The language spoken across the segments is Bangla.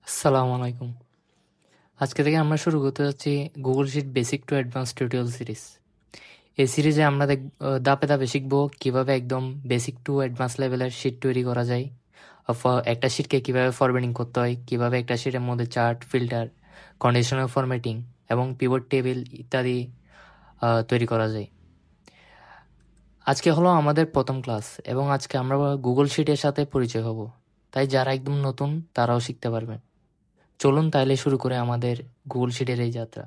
আসসালামু আলাইকুম। আজকে থেকে আমরা শুরু করতে যাচ্ছি Google sheet basic to advance tutorial series. এই সিরিজে আমরা ধাপে ধাপে শিখবো কিভাবে একদম বেসিক টু অ্যাডভান্স লেভেলের শিট তৈরি করা যায়, একটা শিটকে কিভাবে ফরম্যাটিং করতে হয়, কিভাবে একটা শিটের মধ্যে চার্ট, ফিল্টার, কন্ডিশনাল ফরম্যাটিং এবং পিভট টেবিল ইত্যাদি তৈরি করা যায়। আজকে হলো আমাদের প্রথম ক্লাস এবং আজকে আমরা গুগল শিটের সাথে পরিচয় হব, তাই যারা একদম নতুন তারাও শিখতে পারবেন। চলুন তাইলে শুরু করে আমাদের গুগল শিটের এই যাত্রা।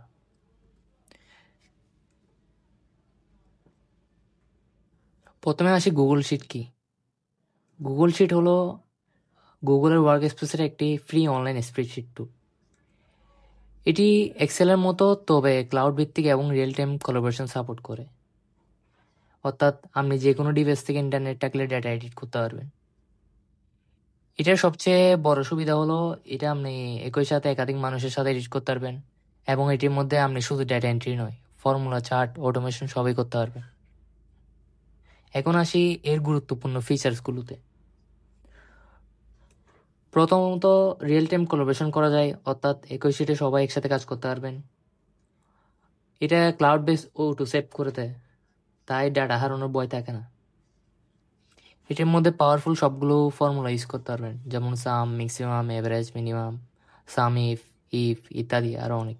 প্রথমে আসি গুগল শিট কি। গুগল শিট হলো গুগলের ওয়ার্ক স্পেসের একটি ফ্রি অনলাইন স্প্রেডশিট টুল। এটি এক্সেলের মতো, তবে ক্লাউড ভিত্তিক এবং রিয়েল টাইম কোলাবোরেশন সাপোর্ট করে। অর্থাৎ আপনি যে কোনো ডিভাইস থেকে ইন্টারনেট থাকলে ডেটা এডিট করতে পারবেন। এটার সবচেয়ে বড় সুবিধা হলো এটা আপনি একই সাথে একাধিক মানুষের সাথে এডিট করতে পারবেন এবং এটির মধ্যে আপনি শুধু ডেটা এন্ট্রি নয়, ফর্মুলা, চার্ট, অটোমেশন সবই করতে পারবেন। এখন আসি এর গুরুত্বপূর্ণ ফিচার্সগুলোতে। প্রথমত, রিয়েল টাইম কোলাবোরেশন করা যায়, অর্থাৎ একই শিটে সবাই একসাথে কাজ করতে পারবেন। এটা ক্লাউড বেস টু সেভ করে দেয়, তাই ডাটা হারানোর ভয় থাকে না। এটার মধ্যে পাওয়ারফুল সবগুলো ফর্মুলা ইউজ করতে পারবেন, যেমন sum, maximum, average, minimum, sumif ইত্যাদি আরও অনেক।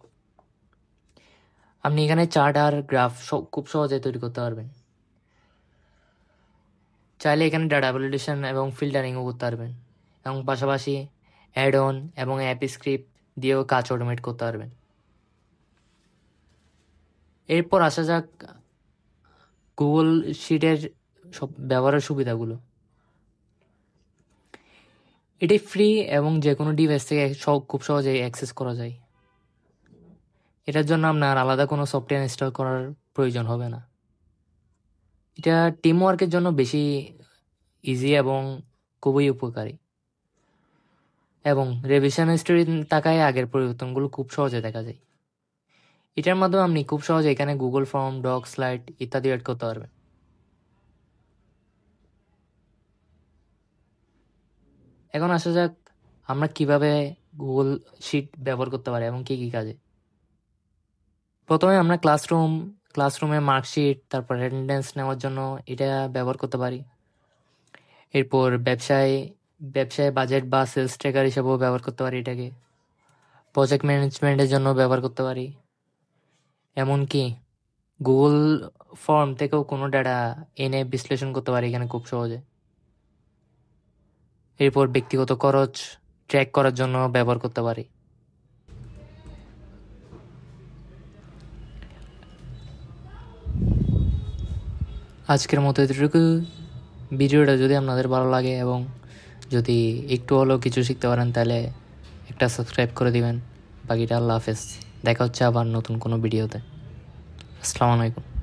আপনি এখানে চার্ট আর গ্রাফ খুব সহজে তৈরি করতে পারবেন। চাইলে এখানে ডাটা ভ্যালিডেশন এবং ফিল্টারিংও করতে পারবেন এবং পাশাপাশি অ্যাড অন এবং অ্যাপ স্ক্রিপ্ট দিয়েও কাজ অটোমেট করতে পারবেন। এরপর আসা যাক গুগল শিটের সব ব্যবহারের সুবিধাগুলো। এটি ফ্রি এবং যে কোনো ডিভাইস থেকে খুব সহজেই অ্যাক্সেস করা যায়। এটার জন্য আপনার আলাদা কোনো সফটওয়্যার ইনস্টল করার প্রয়োজন হবে না। এটা টিম ওয়ার্কের জন্য বেশি ইজি এবং খুবই উপকারী, এবং রিভিশন হিস্টরি তাকায় আগের পরিবর্তনগুলো খুব সহজে দেখা যায়। এটার মাধ্যমে আপনি খুব সহজে এখানে গুগল ফর্ম, ডক, স্লাইড ইত্যাদি অ্যাড করতে পারবেন। এখন আসা যাক আমরা কিভাবে গুগল শিট ব্যবহার করতে পারি এবং কি কি কাজে। প্রথমে আমরা ক্লাসরুমে মার্কশিট, তারপর অ্যাটেন্ডেন্স নেওয়ার জন্য এটা ব্যবহার করতে পারি। এরপর ব্যবসায় বাজেট বা সেলস ট্র্যাকার হিসেবেও ব্যবহার করতে পারি এটাকে। প্রজেক্ট ম্যানেজমেন্টের জন্য ব্যবহার করতে পারি। এমনকি গুগল ফর্ম থেকেও কোনো ডাটা এনে বিশ্লেষণ করতে পারি এখানে খুব সহজে। এরপর ব্যক্তিগত খরচ ট্র্যাক করার জন্য ব্যবহার করতে পারি। আজকের মতো এতটুকু। ভিডিওটা যদি আপনাদের ভালো লাগে এবং যদি একটু হলেও কিছু শিখতে পারেন, তাহলে একটা সাবস্ক্রাইব করে দিবেন। বাকিটা আল্লাহ হাফেজ। দেখা হচ্ছে আবার নতুন কোনো ভিডিওতে। আসসালামু আলাইকুম।